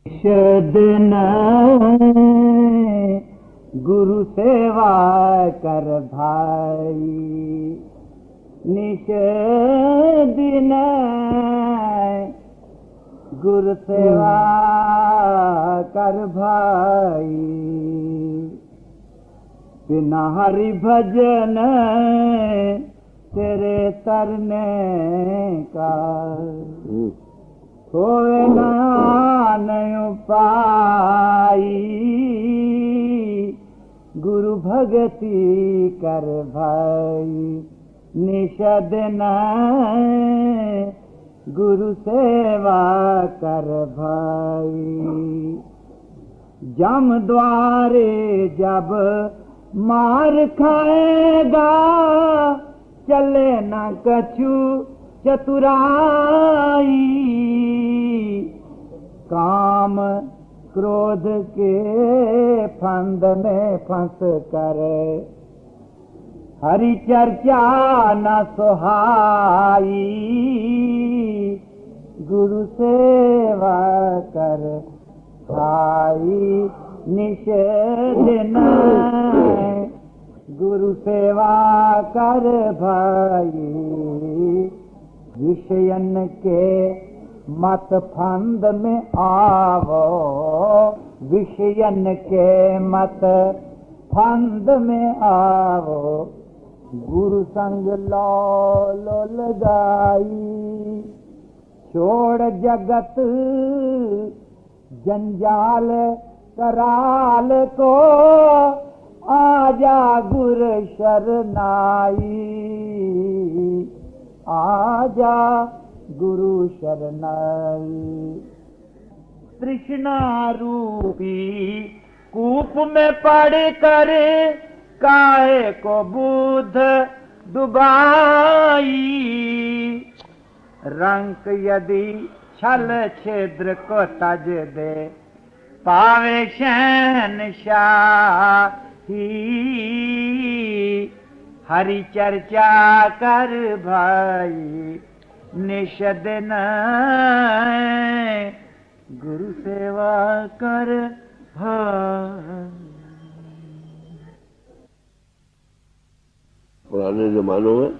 दिन गुरु सेवा कर भाई, निश दिन गुरु सेवा कर भाई। बिना हरि भजन तेरे तरने का होवे नहीं पाई। गुरु भगति कर भाई, निश दिन गुरु सेवा कर भाई। जम द्वारे जब मार खाएगा, चले न कछु चतुराई। काम क्रोध के फंद में फंस कर हरि चर्चा न सुहाई। गुरु सेवा कर भाई, निश दिन गुरु सेवा कर भाई। विषयन के मत फंद में आवो, विषयन के मत फंद में आवो। गुरु संग लो लगाई, छोड़ जगत जंजाल कराल को। आजा गुरु शरनाई, आजा गुरु शरनाई। तृष्णा रूपी कूप में पड़ कर काहे को बुध डुबाई। रंक यदि छल छिद्र को तज दे, पावे शहनशाही। हरि चर्चा कर भाई, निश दिन गुरु सेवा कर भाई। पुराने जमानों में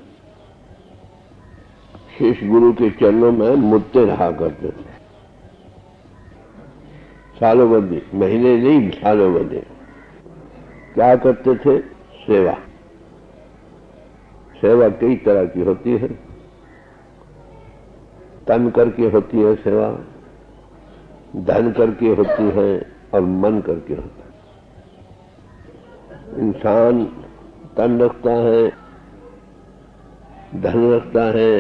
शेष गुरु के चरणों में मुद्दे रहा करते थे, सालों बंदी, महीने नहीं सालों बंदी। क्या करते थे? सेवा। सेवा कई तरह की होती है। तन करके होती है सेवा, धन करके होती है और मन करके होता है। इंसान तन रखता है, धन रखता है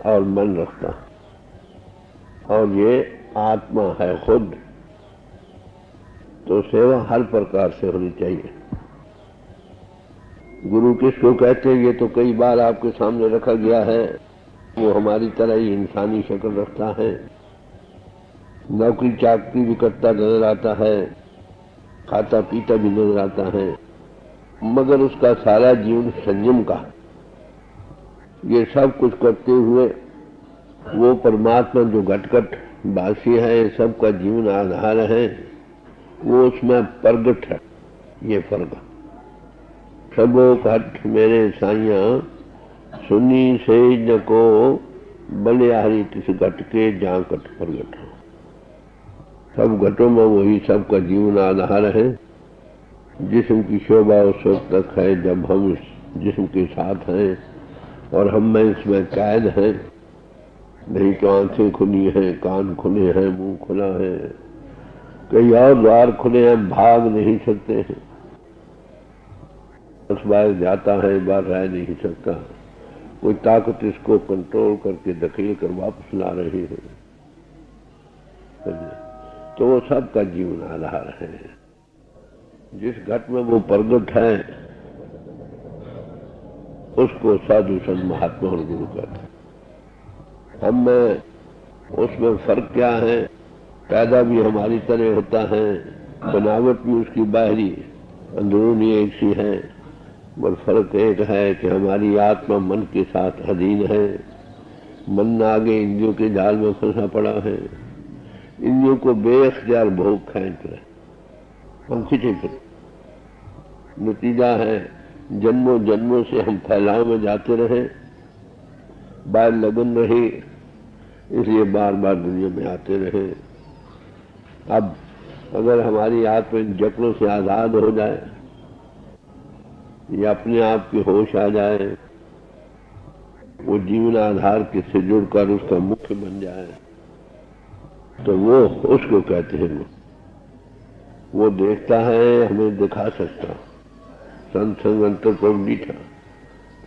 और मन रखता है, और ये आत्मा है खुद। तो सेवा हर प्रकार से होनी चाहिए। गुरु किसको कहते हैं, ये तो कई बार आपके सामने रखा गया है। वो हमारी तरह ही इंसानी शक्ल रखता है, नौकरी चाकरी भी करता नजर आता है, खाता पीता भी नजर आता है, मगर उसका सारा जीवन संयम का। ये सब कुछ करते हुए वो परमात्मा जो घटघट वासी है, सबका जीवन आधार है, वो उसमें प्रगट है। ये फर्क सबो घट मेरे साइया, सुनी से न को बलिहारी तिस घट के जहाँ घट प्रगट हो। सब घटों में वही सबका जीवन आधार है। जिस्म की शोभा उस वक्त तक है जब हम उस जिस्म के साथ हैं, और हम में इसमें कैद हैं। नहीं तो आंखें खुली हैं, कान खुले हैं, मुंह खुला है, कई और द्वार खुले हैं, भाग नहीं सकते हैं। उस बार जाता है, बार रह नहीं सकता। कोई ताकत इसको कंट्रोल करके धकेल कर वापस ला रही है। तो वो सबका जीवन आधार है। जिस घट में वो प्रगट है उसको साधु संत महात्मा और गुरु कहते हैं। हम में उसमें फर्क क्या है? पैदा भी हमारी तरह होता है, बनावट भी उसकी बाहरी अंदरूनी एक सी है, पर फर्क एक है कि हमारी आत्मा मन के साथ अधीन है। मन आगे इंद्रियों के जाल में फंसा पड़ा है। इंद्रियों को बेअख्तियार भोग खींच रहे, हम खींचे फिर। नतीजा है जन्मों जन्मों से हम फैलाव में जाते रहे, बाहर लगन रही, इसलिए बार बार दुनिया में आते रहे। अब अगर हमारी आत्मा इन जकड़ों से आजाद हो जाए या अपने आप की होश आ जाए, वो जीवन आधार के से जुड़कर उसका मुख्य बन जाए, तो वो उसको कहते हैं वो देखता है, हमें दिखा सकता। संत संग अंतर पर डीठा,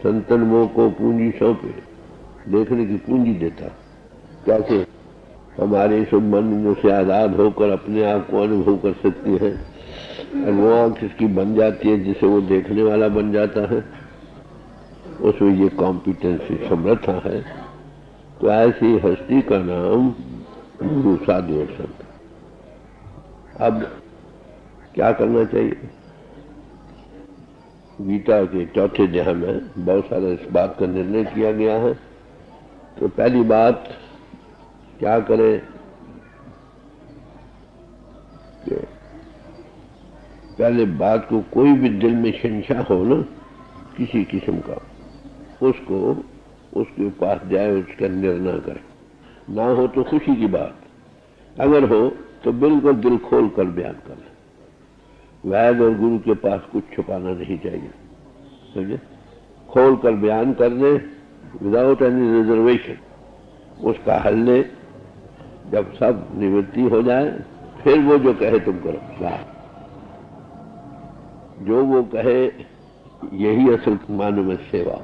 संतन मोह को पूंजी सौंपे, देखने की पूंजी देता। कैसे हमारे सब मन से आजाद होकर अपने आप को अनुभव कर सकती है, और वो आंख इसकी बन जाती है जिसे वो देखने वाला बन जाता है, उसमें ये कॉम्पिटेंसी समर्था है। तो ऐसी हस्ती का नाम गुरु साधु और संत। अब क्या करना चाहिए? गीता के चौथे अध्याय में बहुत सारा इस बात का निर्णय किया गया है। तो पहली बात क्या करें कि पहले बात को कोई भी दिल में संशय हो ना किसी किस्म का, उसको उसके पास जाए, उसका निर्णय करे। ना हो तो खुशी की बात, अगर हो तो बिल्कुल दिल खोल कर बयान करें। वैद और गुरु के पास कुछ छुपाना नहीं चाहिए, समझे? खोल कर बयान कर दे विदाउट एनी रिजर्वेशन। उसका हल ले, जब सब निवृत्ति हो जाए फिर वो जो कहे तुम करो। जो वो कहे यही असल मानव में सेवा।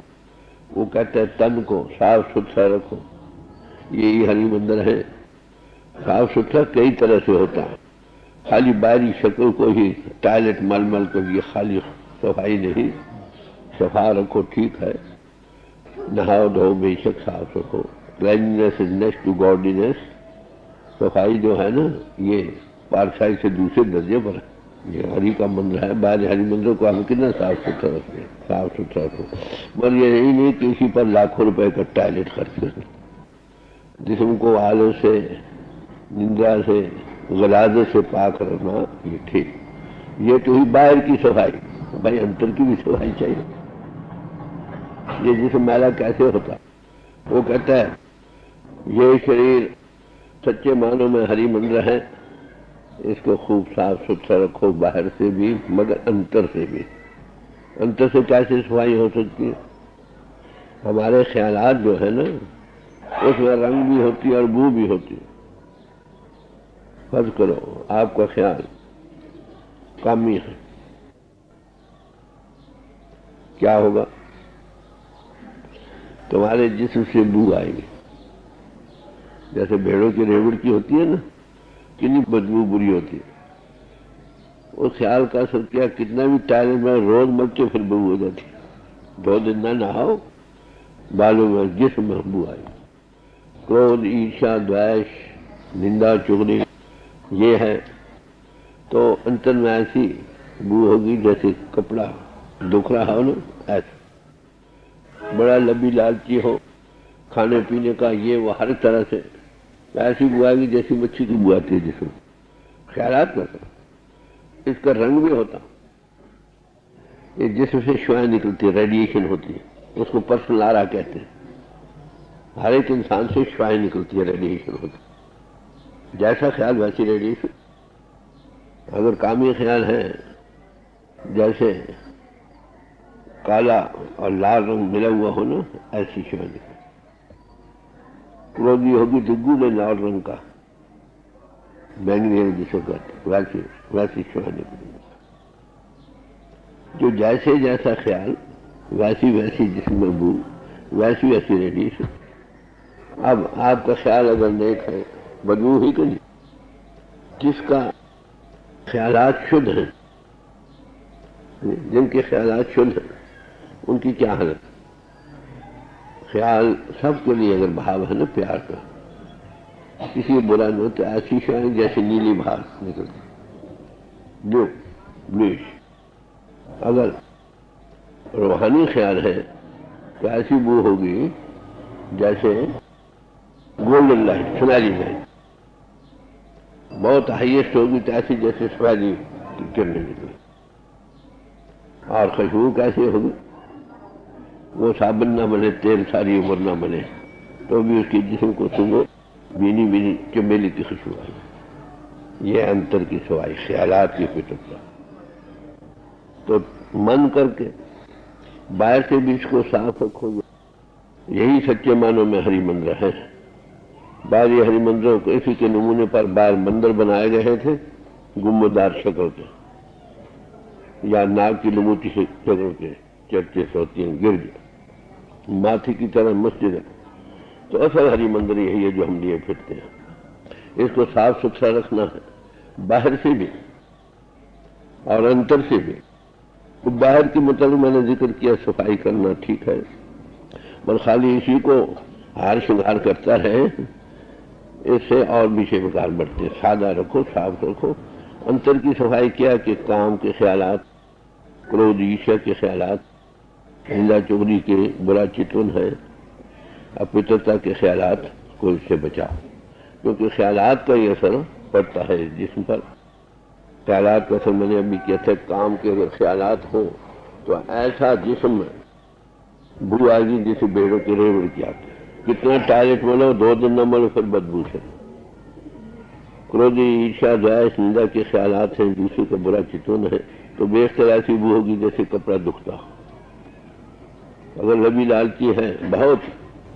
वो कहते हैं तन को साफ सुथरा रखो, यही हरि मंदिर है। साफ सुथरा कई तरह से होता है, खाली बाहरी शक्ल को ही टॉयलेट मल मल को ये खाली सफाई नहीं, सफा रखो ठीक है। नहाओ धो बेशक साफ रखो। Cleanness is next to godliness. सफाई जो है ना ये पारसाई से दूसरे दर्जे पर है। ये हरि का मंदिर है, बाहर हरि मंदिर को हम कितना साफ सुथरा रखते, साफ सुथरा रखो। मगर ये यही नहीं कि इसी पर लाखों रुपए का टॉयलेट खर्च करें, जिसम को आलों से, निंदा से, गलादत से पाक रखना ये ठीक। ये तो ही बाहर की सफाई, भाई अंतर की भी सफाई चाहिए। ये जिसम मैला कैसे होता? वो कहता है ये शरीर सच्चे मानों में हरि मंदिर है, इसको खूब साफ सुथरा रखो, बाहर से भी मगर अंतर से भी। अंतर से कैसे सफाई हो सकती है? हमारे ख्यालात जो है ना उसमें रंग भी होती है और बू भी होती है। फर्ज करो आपका ख्याल कामी है, क्या होगा? तुम्हारे जिस्म से बू आएगी। जैसे भेड़ों की रेवड़ की होती है ना, कितनी बदबू बुरी होती है। वो ख्याल का असर क्या, कितना भी टॉयलेट में रोज मलते फिर बू हो जाती है। 2 दिन ना नहाओ, बालों में जिस्म में बू आई। क्रोध, ईर्ष्या, द्वेष, निंदा, चुगली ये है तो अंतर में ऐसी बू होगी जैसे कपड़ा दुख रहा हो ना, ऐसा। बड़ा लंबी लालची हो खाने पीने का, ये वो हर तरह से ऐसी बू आएगी जैसी मच्छी की बू आती है जिसमें ख्यालात में। इसका रंग भी होता, ये जिससे श्वाएं निकलती है, रेडिएशन होती है, उसको पर्सनल आरा कहते हैं। हर एक इंसान से श्वाएं निकलती है, रेडिएशन होती है। जैसा ख्याल वैसी रेडिएशन। अगर कामी ख्याल है, जैसे काला और लाल रंग मिला हुआ हो ना, ऐसी श्वाएं निकलती। क्रोधी होगी तो गूढ़े लाल रंग का, बैंगनी रंग जिसे कहते, वैसी श्वाएं निकलेगी। जो जैसे जैसा ख्याल वैसी वैसी जिसमें बू, वैसी वैसी रेडिएशन। अब आपका ख्याल अगर नेक है, बदबू ही कहीं। जिसका ख्यालात शुद्ध हैं, जिनके ख्यालात शुद्ध हैं, उनकी क्या हालत? ख्याल सबके लिए अगर भाव है ना प्यार का, किसी बुरा नहीं तो ऐसी शायद जैसे नीली भार निकलती, ब्लू ब्लूइश। अगर रूहानी ख्याल है तो ऐसी बू होगी जैसे गोल्डन लाइट, सुनहरी लाइट। बहुत हाईएस्ट होगी तो ऐसी जैसे सफेदी की किरणें निकली। और खुशबू कैसी होगी? वो साबुन न बने, तेल सारी उम्र न बने, तो भी उसकी जिस्म को सूंघो, बीनी बीनी चमेली की खुशबू आई। ये अंतर की सवाई, ख्यालात की फितरत। तो मन करके बाहर से भी इसको साफ रखो। यही सच्चे मानों में हरि मंदिर है। बाहर ये हरि मंदिरों को इसी के नमूने पर बाहर मंदिर बनाए गए थे, गुम्बदार शक्ल के या नाग की लमूटी से शक्ल के चर्चें होती हैं, गिरज माथी की तरह मस्जिद है। तो असल हरि मंदिर यही है जो हम लिए फिरते हैं। इसको साफ सुथरा रखना है, बाहर से भी और अंतर से भी। तो बाहर की मतलब मैंने जिक्र किया, सफाई करना ठीक है, पर खाली इसी को हार श्रृंगार करता रहे, इससे और भी बेकार बढ़ते। सादा रखो, साफ रखो। अंतर की सफाई क्या कि काम के ख्यालात, क्रोध ईर्ष्या के ख्यालात, हिंदा चोरी के बुरा चितवन है, अपवित्रता के ख्यालात को इससे बचाओ, क्योंकि ख्यालात का ही असर पड़ता है जिस्म पर। ख्यालात का असर मैंने अभी किया था, काम के अगर ख्यालात हो तो ऐसा जिस्म में बू आएगी जैसे भेड़ों की रेवड़ की आती है। कितना टॉयलेट मलो, 2 दिन न मलो, फिर बदबू से। क्रोधी ईर्ष्या द्वेष निंदा के ख्यालात हैं, दूसरे का बुरा चितवन है, तो बेशतर ऐसी बू होगी जैसे कपड़ा दुखता हो। अगर लबी लालची है बहुत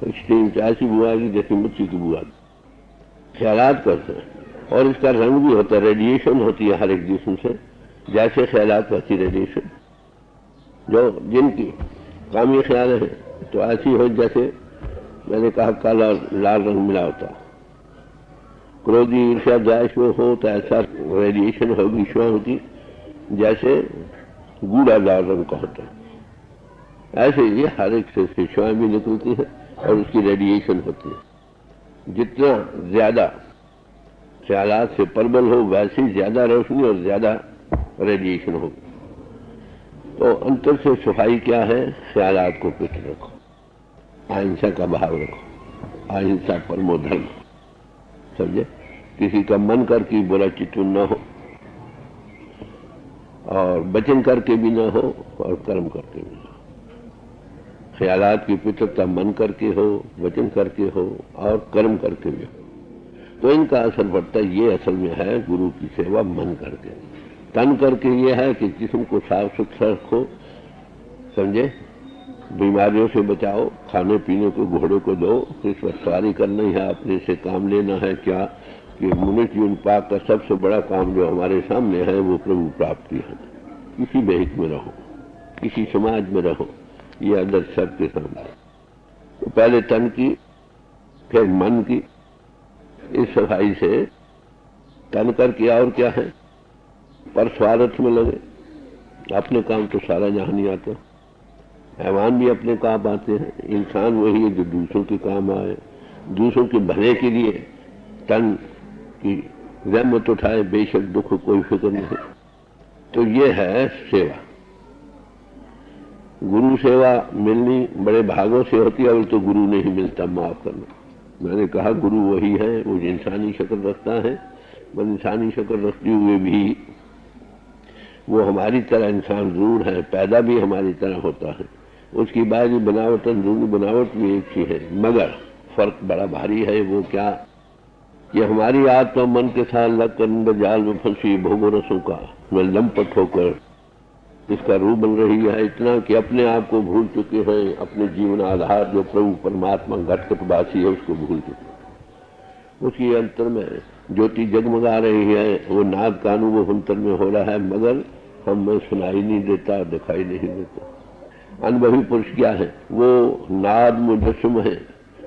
एक्सट्रीम, ऐसी बू आएगी जैसे मच्छी की बू आती। ख्यालात करते हैं, और इसका रंग भी होता है, रेडिएशन होती है हर एक जिस्म से, जैसे ख्यालात वैसी रेडिएशन। जो जिनकी कामी ख्याल है तो ऐसी हो जैसे मैंने कहा काला और लाल रंग मिला होता। क्रोधी ईर्ष्या द्वेष में हो तो ऐसा रेडिएशन होगी, विश्वा होगी जैसे गूढ़ा लाल रंग का होता है। ऐसे ही हर एक से विश्वाएं भी निकलती है और उसकी रेडिएशन होती है। जितना ज्यादा ख्यालात से प्रबल हो वैसी ज्यादा रोशनी और ज्यादा रेडिएशन होगी। तो अंतर से सफाई क्या है? ख्यालात को फिट रखो, अहिंसा का भाव रखो, अहिंसा परमो धर्म, समझे? किसी का मन करके बुरा चितवन न हो, और वचन करके भी न हो, और कर्म करके भी न हो। ख्यालात की पवित्रता मन करके हो, वचन करके हो, और कर्म करके भी हो, तो इनका असर पड़ता है। ये असल में है गुरु की सेवा मन करके। तन करके ये है कि जिस्म को साफ सुथरा रखो, समझे? बीमारियों से बचाओ, खाने पीने को घोड़े को दो, फिर सवारी करनी है, अपने से काम लेना है। क्या कि मनुष्य जीवन पाक का सबसे बड़ा काम जो हमारे सामने है वो प्रभु प्राप्ति है। किसी बेहिक में रहो, किसी समाज में रहो, ये आदर्श सबके सामने। तो पहले तन की, फिर मन की। इस सफाई से तन करके और क्या है? पर स्वार्थ में लगे, अपने काम तो सारा जहां नहीं आता। हैवान भी अपने काम आते हैं, इंसान वही है जो दूसरों के काम आए, दूसरों के भले के लिए तन की रहमत उठाए, बेशक दुख कोई फिक्र नहीं। तो ये है सेवा। गुरु सेवा मिलनी बड़े भागों से होती है, और तो गुरु नहीं मिलता, माफ करना। मैंने कहा गुरु वही है, वो इंसानी शक्ल रखता है, पर इंसानी शक्ल रखते हुए भी वो हमारी तरह इंसान जरूर है, पैदा भी हमारी तरह होता है। उसकी बाहरी बनावट, अंदरूनी बनावट भी एक ही है, मगर फर्क बड़ा भारी है। वो क्या? कि हमारी आत्मा मन के साथ लग कर अंदर जाल में फंसी भोगों रसों का में लंपट होकर इसका रूप बन रही है, इतना कि अपने आप को भूल चुके हैं। अपने जीवन आधार जो प्रभु परमात्मा घटघटवासी है उसको भूल चुके। उसकी अंतर में ज्योति जगमगा रही है, वो नाद का अनुभव अंतर में हो रहा है, मगर हमें सुनाई नहीं देता, दिखाई नहीं देता। अनुभवी पुरुष क्या है? वो नाद मुजस्सम है,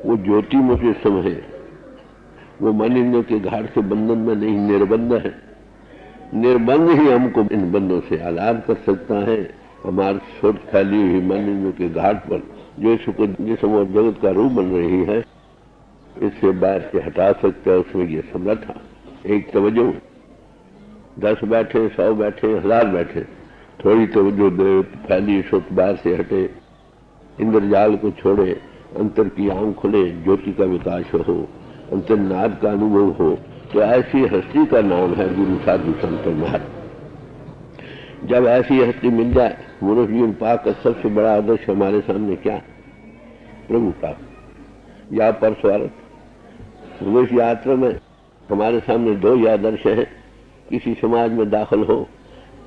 वो ज्योति मुजस्सम है, वो मन इंद्रियों के घाट से बंधन में नहीं, निर्बंध है। निर्बंध ही हमको इन बंधों से आजाद कर सकता है। हमारी सोच फैली हुई मन इंद्रियों के घाट पर जो इसको जिस्म और जगत का रूप बन रही है, इससे बाहर से हटा सकता है। उसमें ये समर्थ एक तवज्जो, 10 बैठे, 100 बैठे, 1000 बैठे, थोड़ी तवज्जो दे, फैली सोच बाहर से हटे, इंद्रजाल को छोड़े, अंतर की आंख खुले, ज्योति का विकास हो, अंतर्नाद का अनुभव हो, तो ऐसी हस्ती का नाम है गुरु साधु संत महात्मा। जब ऐसी हस्ती मिल जाए, मनुष्य जीवन पाक का सबसे बड़ा आदर्श हमारे सामने क्या? प्रभु प्राप्त या परस्वार्थ। उस यात्रा में हमारे सामने दो ही आदर्श हैं। किसी समाज में दाखिल हो,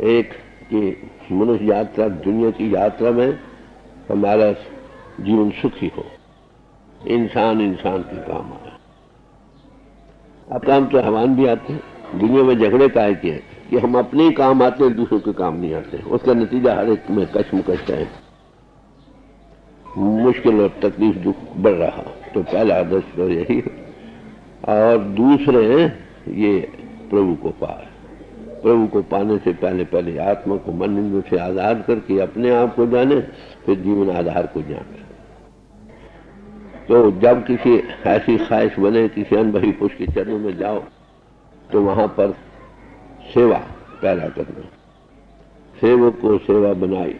एक कि मनुष्य यात्रा, दुनिया की यात्रा में हमारा जीवन सुखी हो, इंसान इंसान के काम आए। अब काम तो हवान भी आते हैं। दुनिया में झगड़े काहे के हैं कि हम अपने ही काम आते हैं, दूसरों के काम नहीं आते। उसका नतीजा हर एक में कश्मकश है, मुश्किल और तकलीफ दुख बढ़ रहा। तो पहला आदर्श तो यही है। और दूसरे ये प्रभु को पाए। प्रभु को पाने से पहले पहले आत्मा को मन इंद्र से आजाद करके अपने आप को जाने, फिर जीवन आधार को जाने। तो जब किसी ऐसी ख्वाहिश बने, किसी अनुभवी पुरुष के चरणों में जाओ, तो वहां पर सेवा पैदा करना। सेवक को सेवा बनाई।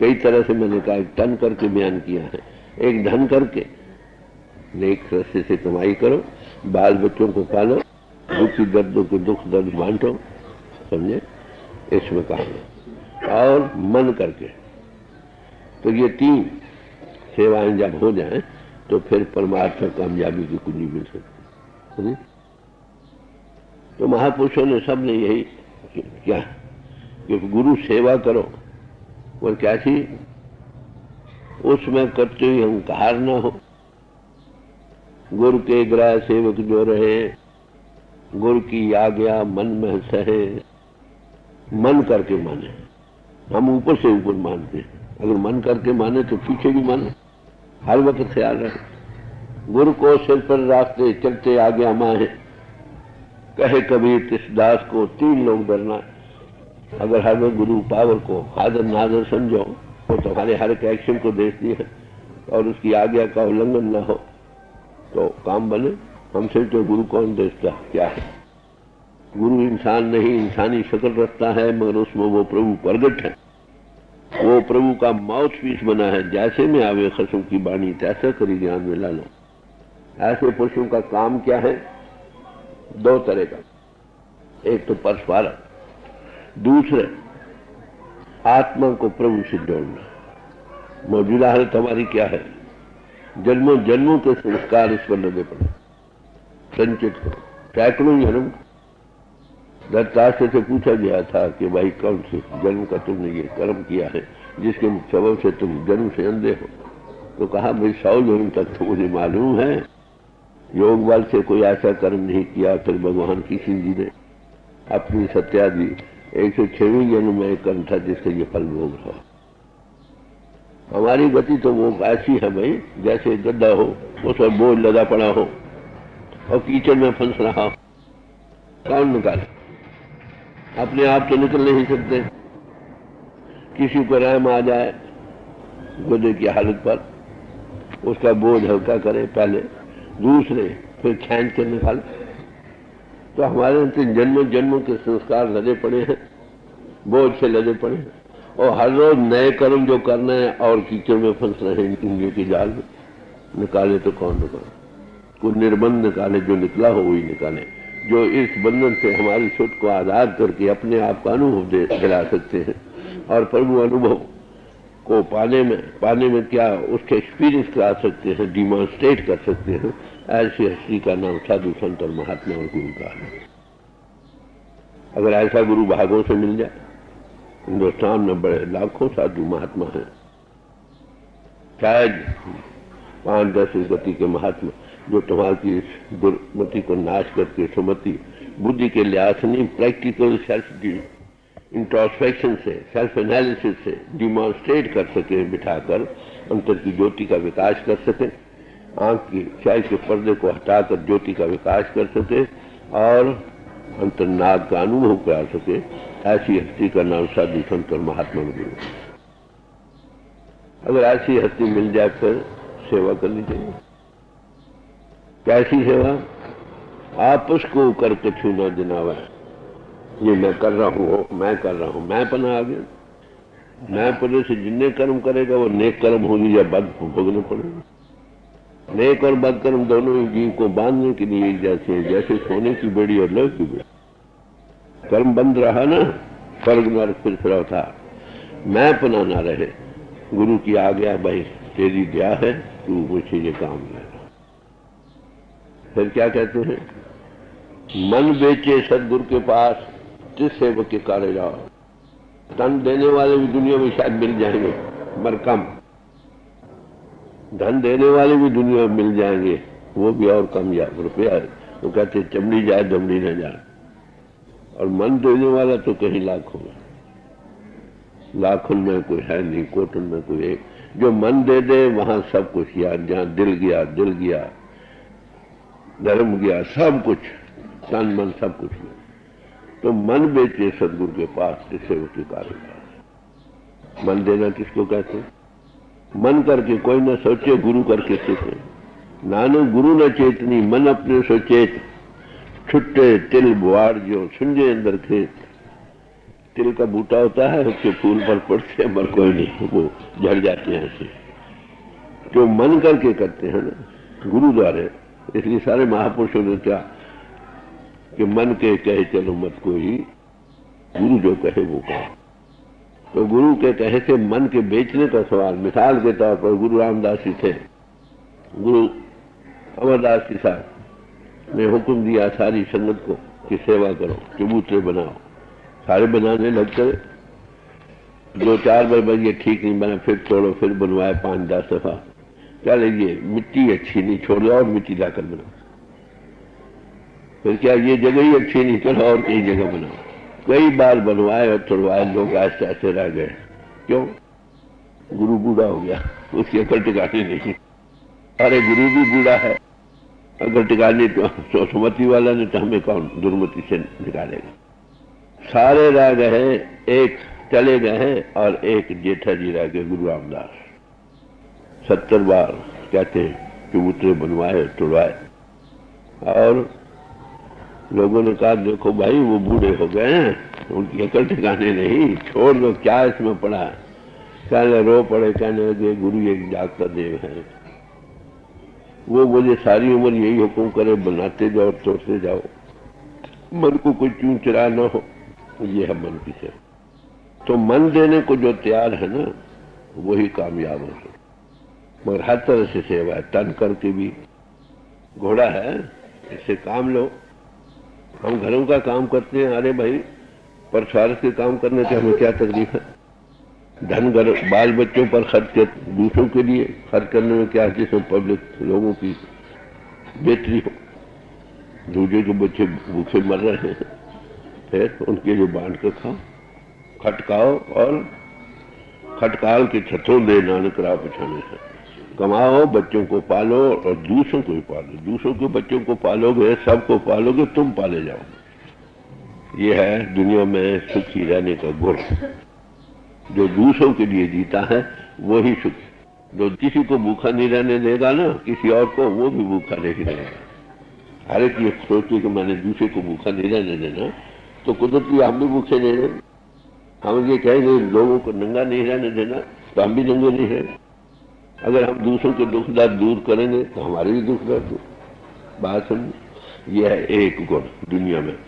कई तरह से मैंने कहा, एक तन करके बयान किया है, एक धन करके नेक रस्ते से कमाई करो, बाल बच्चों को पालो, दुखी दर्दों के दुख दर्द बांटो, समझे, इसमें काम है। और मन करके। तो ये तीन सेवाएं जब हो जाएं, तो फिर परमार्थ में कामयाबी की कुंजी मिल सकती। तो महापुरुषों ने सब ने यही क्या कि गुरु सेवा करो, और कैसी? उसमें करते हुए अहंकार न हो। गुरु के ग्रह सेवक जो रहे, गुरु की आज्ञा मन में सहे, मन करके माने। हम ऊपर से ऊपर मानते हैं, अगर मन करके माने तो पीछे भी माने। हर वक्त ख्याल रहे। गुरु को सिर पर रास्ते चलते आज्ञा माहे, कहे कबीर तिस दास को तीन लोग डरना। अगर हर वक्त गुरु पावर को आदर नादर समझो, तो तुम्हारे हर एक एक्शन को देखती है और उसकी आज्ञा का उल्लंघन न हो, तो काम बने। हमसे तो गुरु कौन देखता क्या है? गुरु इंसान नहीं, इंसानी शक्ल रखता है, मगर उसमें वो प्रभु प्रगट है। वो प्रभु का माउथ पीस बना है। जैसे में आवे खसम की बाणी, तैसा करी ज्ञान में लाना। ऐसे पुरुषों का काम क्या है? दो तरह का। एक तो परस्पर, दूसरे आत्मा को प्रभु से जोड़ना। मौजूदा हालत हमारी क्या है? जन्मों जन्मों के संस्कार इस पर लगे पड़े, संचित करो। सैकड़ों जन्म। दत्तात्रेय से पूछा गया था कि भाई कौन से जन्म का तुमने ये कर्म किया है जिसके सबब से तुम जन्म से अंधे हो? तो कहा भाई 100 जन्म तक तो मुझे मालूम है, योग बल से कोई ऐसा कर्म नहीं किया। फिर भगवान किसी जी ने अपनी सत्या दी। 106वें जन्म में एक कर्म था जिससे ये फल भोग रहा। हमारी गति तो वो ऐसी है भाई, जैसे गड्ढा हो, उस पर बोझ लदा पड़ा हो और कीचड़ में फंस रहा हो। कौन निकाले? अपने आप तो निकल नहीं सकते। किसी को रहम आ जाए गड्ढे की हालत पर, उसका बोझ हल्का करे पहले, दूसरे फिर खींच के निकाले। तो हमारे अंदर जन्मों जन्मों के संस्कार लदे पड़े हैं, बोझ से लदे पड़े हैं, और हर रोज नए कर्म जो करने हैं और कीचड़ में फंस रहे हैं इंद्रियों के जाल में। निकाले तो कौन निकाले? कोई निर्बंध निकाले, जो निकला हो वही निकाले, जो इस बंधन से हमारी छुट को आजाद करके अपने आप का अनुभव दिला सकते हैं। और प्रभु अनुभव को पाने में क्या उसके एक्सपीरियंस करा सकते हैं, डिमॉन्स्ट्रेट कर सकते हैं। ऐसी हस्ती का नाम साधु संत और महात्मा और गुरु का है। अगर ऐसा गुरु भागों से मिल जाए, हिंदुस्तान में बड़े लाखों साधु महात्मा हैं, शायद 5-10 गति के महात्मा जो तुम्हारी इस दुर्मति को नाश करके सुमति बुद्धि के लिहाज से नहीं, प्रैक्टिकल सेल्फ इंट्रोस्पेक्शन से, सेल्फ एनालिसिस से डिमॉन्स्ट्रेट कर सके, बिठाकर अंतर की ज्योति का विकास कर सके, आंख की छाई के पर्दे को हटाकर ज्योति का विकास कर सके और अंतर्नाद का अनुभव करा सके। ऐसी हस्ती का नाम साधु संत और महात्मा गुरु। अगर ऐसी हस्ती मिल जाए फिर सेवा करनी चाहिए। कैसी सेवा? आपस को कर कछु न जनावा। ये मैं कर रहा हूँ, मैं कर रहा हूँ, मैं पना आ गया। मैं पने से जितने कर्म करेगा वो नेक कर्म होगी या बद भोगने पड़ेगा। नेक और बदकर्म दोनों ही जीव को बांधने के लिए जैसे हैं, जैसे सोने की बेड़ी और लोहे की बेड़ी। कर्म बंद रहा ना, स्वर्ग नरक फिर था, मैं पना ना रहे। गुरु की आ गया, भाई तेरी दया है, तू मुझे ये काम ले। फिर क्या कहते हैं, मन बेचे सदगुरु के पास, जिस सेवक के कार्य जाओ। तन देने वाले भी दुनिया में शायद मिल जाएंगे, मगर कम। धन देने वाले भी दुनिया में मिल जाएंगे, वो भी और कम या रुपया। वो कहते चमड़ी जाए दमड़ी न जाए। और मन देने वाला तो कहीं लाख होगा, लाखों में कोई है नहीं, कोटन में कोई एक। जो मन दे दे वहां सब कुछ यार, जहां दिल गया, धर्म गया, सब कुछ, तन मन सब कुछ में। तो मन बेचे सदगुरु के पास, इससे उसके कार्य। मन देना किसको कहते हैं? मन करके कोई न सोचे, गुरु करके सीखे। नानक गुरु न चेतनी, मन अपने सोचेत। छुट्टे तिल बुआड़ जो सुंजे अंदर खेत। तिल का बूटा होता है, उसके फूल पर पड़ते, मगर कोई नहीं, वो झड़ जाते हैं ऐसे। जो मन करके करते हैं ना गुरु द्वारे, इसलिए सारे महापुरुषों ने क्या कि मन के कहे चलो मत कोई, गुरु जो कहे वो कहो। तो गुरु के कहे से मन के बेचने का सवाल। मिसाल के तौर पर गुरु रामदास जी थे, गुरु अमरदास के साथ ने हुक्म दिया सारी संगत को कि सेवा करो, चबूतरे बनाओ। सारे बनाने लग गए, 2-4 बार ये ठीक नहीं बना, फिर तोड़ो, फिर बनवाए 5-10 दफा। क्या लगे, मिट्टी अच्छी नहीं, छोड़ दो और मिट्टी लाकर बनाओ। फिर क्या ये जगह ही अच्छी नहीं, चलो और कई जगह बनाओ। कई बार बनवाए और तोड़वाए, लोग ऐसे ऐसे रह गए। क्यों? गुरु बूढ़ा हो गया, उसकी अकल टिकाने नहीं। अरे गुरु भी बूढ़ा है, अगर टिकाने तो सुमति वाला ने तो हमें कौन दुर्मति से निकालेगा। सारे रह गए, एक चले गए हैं और एक जेठा जी रह गए, गुरु रामदास। 70 बार कहते हैं चबूतरे बनवाए तोड़वाए। और लोगों ने कहा देखो भाई वो बूढ़े हो गए हैं, उनकी अकल ठिकाने नहीं, छोड़ दो, क्या इसमें पड़ा है। कहने रो पड़े, कहने लगे गुरु एक जागता देव है, वो मुझे सारी उम्र यही हुक्म करे, बनाते जाओ तोड़ते जाओ, मन को कोई चूं चरा न हो। ये है मन की सेवा। तो मन देने को जो तैयार है ना, वही कामयाब हो सकता। मगर हर तरह से सेवा है, तन करके भी। घोड़ा है, इससे काम लो। हम घरों का काम करते हैं, अरे भाई पर स्वार्थ के काम करने से हमें क्या तकलीफ है। धन घर बाल बच्चों पर खर्च कर, दूसरों के लिए खर्च करने में क्या, जिसमें पब्लिक लोगों की बेहतरी हो। दूसरे के बच्चे भूखे मर रहे हैं, फिर उनके लिए बांट कर खाओ, खटकाओ और खटकाल के छतों दे नानक राह बिछाने से। कमाओ, बच्चों को पालो और दूसरों को भी पालो। दूसरों के बच्चों को पालोगे, सबको पालोगे, तुम पाले जाओ। ये है दुनिया में सुखी रहने का गुण। जो दूसरों के लिए जीता है वही सुखी। जो किसी को भूखा नहीं रहने देगा ना, किसी और को, वो भी भूखा नहीं रहेगा। हर एक ये सोचे कि मैंने दूसरे को भूखा नहीं रहने देना, तो कुदरती हम भी भूखे नहीं रहे। हम ये कहेंगे लोगों को नंगा नहीं रहने देना, तो हम भी नंगे नहीं रहेंगे। अगर हम दूसरों के दुख दर्द दूर करेंगे तो हमारे भी दुख दर्द। बात सुन, यह है एक गुण दुनिया में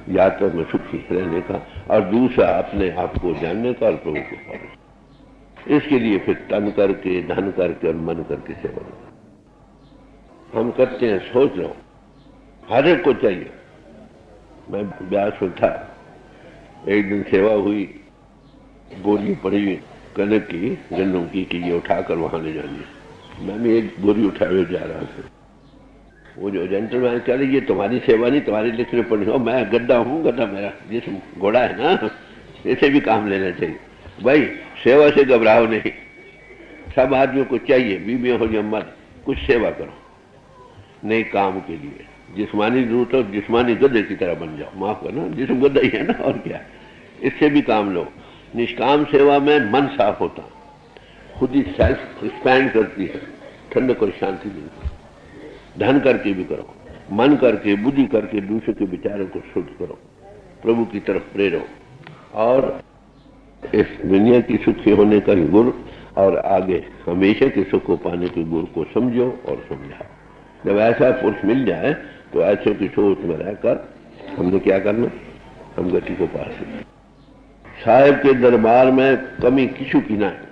यात्रा में सुखी रहने का, और दूसरा अपने आप को जानने का और प्रभु को पाने। इसके लिए फिर तन करके, धन करके और मन करके सेवा हम करते हैं। सोच रहा हूं हर एक को चाहिए। मैं ब्यास में था, एक दिन सेवा हुई, बोरी पड़ी कनक की, गन्नों की, कि ये उठाकर वहां ले जानी। मैं भी एक बोरी उठाए हुए जा रहा था। वो जो जेंटलमैन कह रही, ये तुम्हारी सेवा नहीं, तुम्हारी लिखने पड़ी हो। मैं गड्ढा हूँ, गड्ढा मेरा जिसम घोड़ा है ना, इसे भी काम लेना चाहिए। भाई सेवा से घबराओ नहीं, सब आदमियों को चाहिए, बीवियों हो या मर्द, कुछ सेवा करो नए काम के लिए। जिस्मानी जरूरत हो, जिस्मानी गधे की तरह बन जाओ, माफ करना, जिसम गधा ही है ना, और क्या। इससे भी काम लो। निष्काम सेवा में मन साफ होता, खुद ही सेल्फ एक्सपैंड करती है, ठंडक और शांति मिलती है। धन करके भी करो, मन करके, बुद्धि करके दूसरे के विचारों को शुद्ध करो, प्रभु की तरफ प्रेरो। और इस दुनिया की सुखी होने का गुण और आगे हमेशा के सुख को पाने के गुरु को समझो और समझाओ। जब ऐसा पुरुष मिल जाए तो ऐसे की सोच में रहकर हमने क्या करना, हम गति को पा सकते। साहेब के दरबार में कमी किसी की ना है,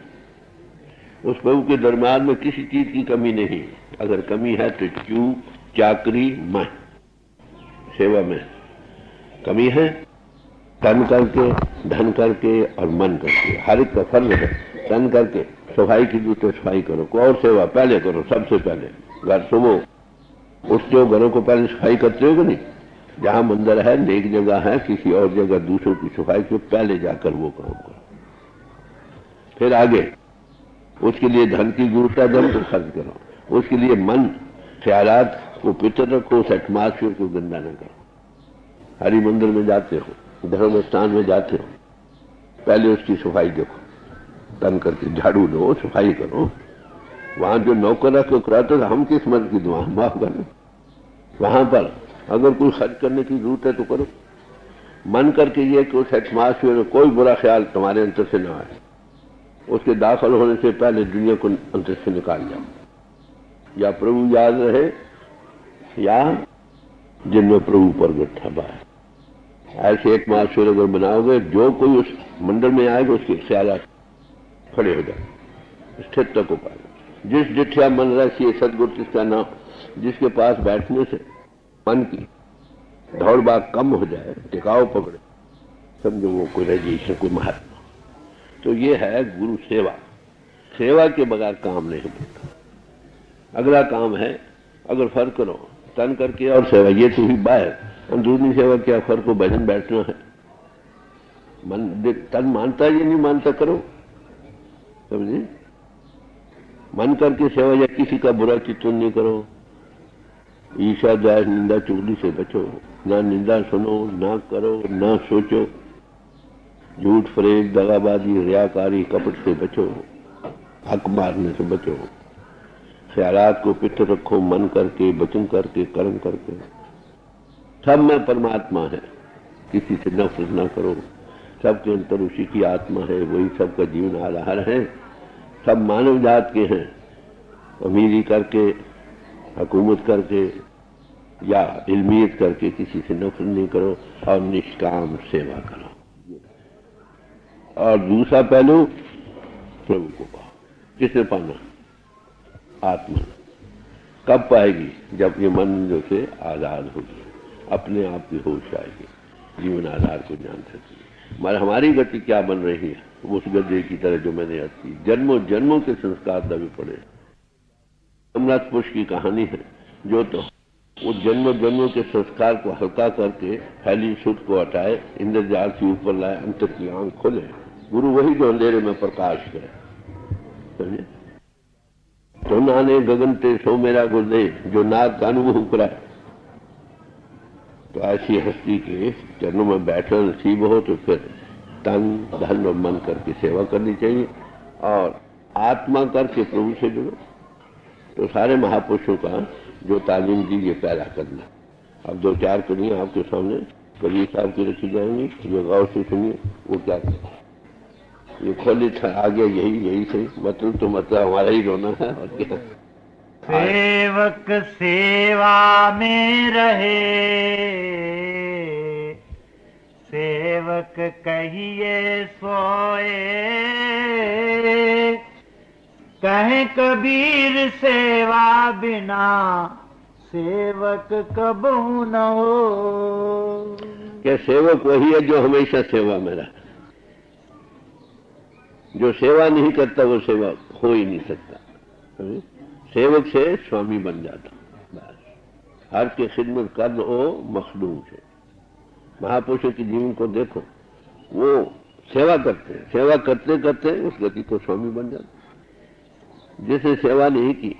उस प्रभु के दरबार में किसी चीज की कमी नहीं। अगर कमी है तो चूक, चाकरी, मैं सेवा में कमी है। तन करके, धन करके और मन करके, हर एक का फर्ज है। तन करके सफाई की दी तो सफाई करो, को और सेवा पहले करो। सबसे पहले घर सुबह उठते हो, घरों को पहले सफाई करते हो कि नहीं? जहां मंदिर है, नेक जगह है, किसी और जगह दूसरों की सफाई को पहले जाकर वो काम करो, फिर आगे उसके लिए धन की जरूरत है, धन को खर्च करो। उसके लिए मन ख्यालात को पितर रखो, उस एटमॉस्फेयर को गंदा न करो। हरि मंदिर में जाते हो, धर्म स्थान में जाते हो, पहले उसकी सफाई देखो, तन करके झाड़ू दो, सफाई करो। वहां जो नौकर रख कराते तो हम किस मर्द की दुआ माफ करना। वहां पर अगर कोई खर्च करने की जरूरत है तो करो। मन करके ये कि उस एटमॉस्फेयर में कोई बुरा ख्याल तुम्हारे अंतर से ना आए। उसके दाखिल होने से पहले दुनिया को अंतर से निकाल जाओ। या प्रभु याद रहे या जिनमें प्रभु प्रगट था बाहर। ऐसे एक एटमॉस्फेयर अगर बनाओगे, जो कोई उस मंडल में आएगा उसके ख्याल खड़े हो जाए, स्थिरता को पाएगा। जिस जिठिया मन रखिए सदगुरु जिसका नाम, जिसके पास बैठने से मन की दौड़ भाग कम हो जाए, टिकाव पकड़े, समझो वो कोई रजिस्टर, कोई महात्मा। तो ये है गुरु सेवा। सेवा के बगैर काम नहीं होता। अगला काम है, अगर फर्क करो तन करके और सेवा, ये तो ही बाहर अंदरूनी सेवा क्या फर्क हो, भजन बैठना है। मन तन मानता है या नहीं मानता, करो, समझे? मन करके सेवा या किसी का बुरा चिंतन नहीं करो। ईर्ष्या, द्वेष, निंदा, चुगली से बचो। ना निंदा सुनो, ना करो, ना सोचो। झूठ, फरेब, दगाबाजी, रियाकारी, कपट से बचो। हक मारने से बचो। ख्यालात को पित्र रखो, मन करके, वचन करके, कर्म करके। सब में परमात्मा है, किसी से नफरत ना करो। सबके अंतर उसी की आत्मा है, वही सबका जीवन आधार है। सब मानव जात के हैं। अमीरी करके, हुकूमत करके या इल्मियत करके किसी से नफरत नहीं करो और निष्काम सेवा करो। और दूसरा पहलू प्रभु को पाओ। किसे पाना? आत्मा। कब पाएगी? जब ये मन जो से आजाद होगी, अपने आप की होश आएगी, जीवन आधार को जान सकेगी। मगर हमारी गति क्या बन रही है? उस गद्दे की तरह जो मैंने अर्थ की, जन्मों जन्मों के संस्कार दबे पड़े। अमृत पुरुष की कहानी है, जो तो वो जन्मों जन्मों के संस्कार को हल्का करके फैली सुध को हटाए, इंद्रजाल से ऊपर लाए, अंतर की आंख खोले। गुरु वही जो अंधेरे में प्रकाश करे। समझे? तो नाने गगन ते सो मेरा गुरुदेव, जो नाद का अनुभव कराए। तो ऐसी हस्ती के चरणों में बैठना नसीब हो तो फिर तन, धन और मन करके सेवा करनी चाहिए और आत्मा करके प्रभु से जुड़ो। तो सारे महापुरुषों का जो तालीम दी ये पहला करना। अब दो चार कड़ी आपके सामने कबीर साहब की रखी जाएंगी, जो गौर से सुनिए वो क्या कहते हैं। ये खोली आ गया, यही सही मतलब, तो मतलब हमारा ही रोना है और क्या। सेवक सेवा में रहे, सेवक कहिए सोए। कहे कबीर सेवा बिना सेवक कबू न हो। क्या सेवक वही है जो हमेशा सेवा में रहा? जो सेवा नहीं करता वो सेवक हो ही नहीं सकता। सेवक से स्वामी बन जाता। बस हर की खिदमत कर हो मखदूम से। महापुरुषों के जीवन को देखो, वो सेवा करते हैं, सेवा करते करते उस गति को स्वामी बन जाते। जिसे सेवा नहीं की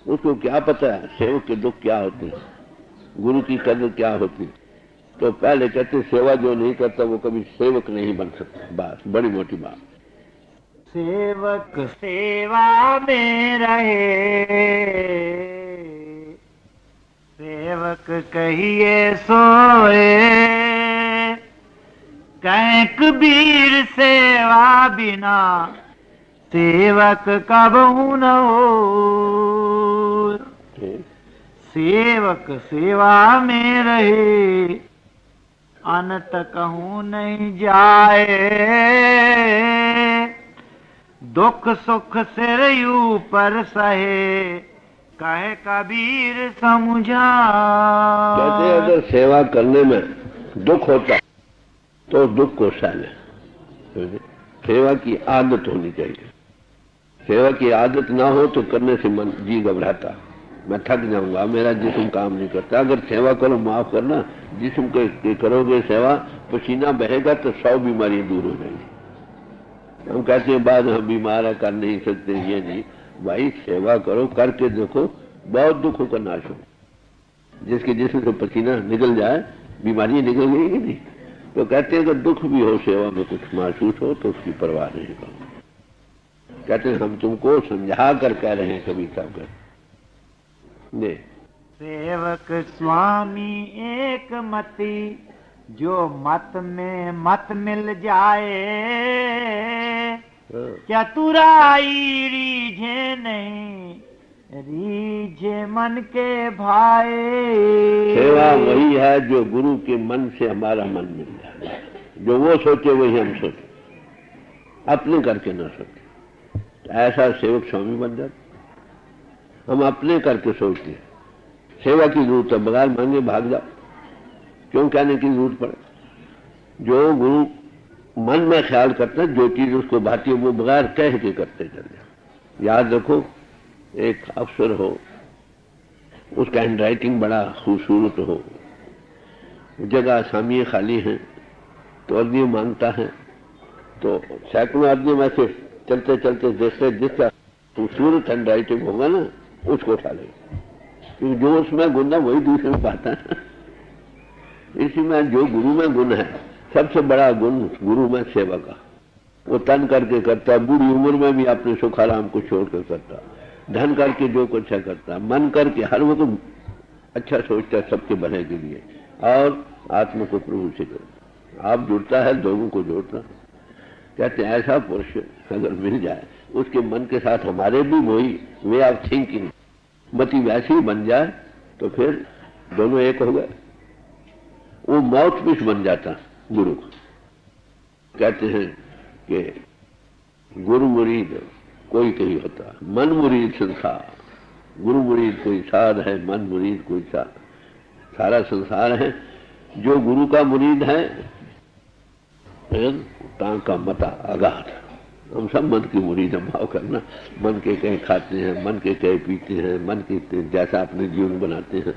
उसको क्या पता है सेवक के दुख क्या होते हैं, गुरु की कदर क्या होती है। तो पहले कहते सेवा जो नहीं करता वो कभी सेवक नहीं बन सकता। बस बड़ी मोटी बात। सेवक सेवा में रहे, सेवक कहिए सोए। कहें कबीर सेवा बिना सेवक कबहू न हो, सेवक सेवा में रहे, अनंत कहूँ नहीं जाए। दुख सुख सिर ऊपर सहे, कहे कबीर समझा। कहते हैं अगर सेवा करने में दुख होता तो दुख को सहले। सेवा की आदत होनी चाहिए। सेवा की आदत ना हो तो करने से मन जी घबराता, मैं थक जाऊंगा, मेरा जिस्म काम नहीं करता। अगर सेवा करो, माफ करना, जिस्म के करोगे सेवा, पसीना बहेगा तो 100 बीमारियां दूर हो जाएंगी। हम कहते हैं बाद हम बीमार है, कर नहीं सकते, ये नहीं भाई, सेवा करो, करके देखो, बहुत दुखों का नाश हो। जिसके जिस्म से पसीना निकल जाए, बीमारियां निकल गई कि नहीं। तो कहते हैं अगर दुख भी हो, सेवा में कुछ महसूस हो तो उसकी परवाह नहीं करो। कहते हैं हम तुमको समझा कर कह रहे हैं कबीर साहब कर ने। सेवक स्वामी एक मति, जो मत में मत मिल जाए। चतुराई रीझे नहीं, रीझे मन के भाई। सेवा वही है जो गुरु के मन से हमारा मन मिल जाए। जो वो सोचे वही हम सोचे, अपने करके ना सोचे। ऐसा सेवक स्वामी बन जाते। हम अपने करके सोचते हैं सेवा की जरूरत है, बगैर मांगे भाग जाओ, क्यों कहने की जरूरत पड़े। जो गुरु मन में ख्याल करता है, जो चीज उसको भाती है, वो बगैर कह के करते चल जाओ। याद रखो, एक अफसर हो, उसका हैंड राइटिंग बड़ा खूबसूरत हो, जगह असामियाँ खाली हैं तो आदमी मांगता है, तो सैकड़ों आदमी में से चलते चलते देखते जिसका खूबसूरत हैंड राइटिंग होगा ना, उसको उठा लेगा, क्योंकि जो उसमें गुण है वही दूसरे में पाता है। इसी में जो गुरु में गुण है, सबसे बड़ा गुण गुरु में सेवा का। वो तन करके करता, बूढ़ी उम्र में भी अपने सुख आराम को छोड़कर करता, धन करके जो कुछ है करता, मन करके हर वक्त अच्छा सोचता है सबके भले के लिए, और आत्मा को प्रभु से जोड़ता। आप जुड़ता है, लोगों को जोड़ता। कहते हैं ऐसा पुरुष अगर मिल जाए, उसके मन के साथ हमारे भी वही वे ऑफ थिंकिंग, मति वैसी बन जाए, तो फिर दोनों एक हो गए। वो माउथपीस बन जाता गुरु का। कहते हैं कि गुरु मुरीद कोई कहीं होता, मन मुरीद संसार। गुरु मुरीद कोई साध है, मन मुरीद कोई साध, सारा संसार है। जो गुरु का मुरीद है, टांग का मता आगार। हम सब मन की मुरीद हम भाव करना, मन के कहीं खाते हैं, मन के कहीं पीते हैं, मन के जैसा अपने जीवन बनाते हैं।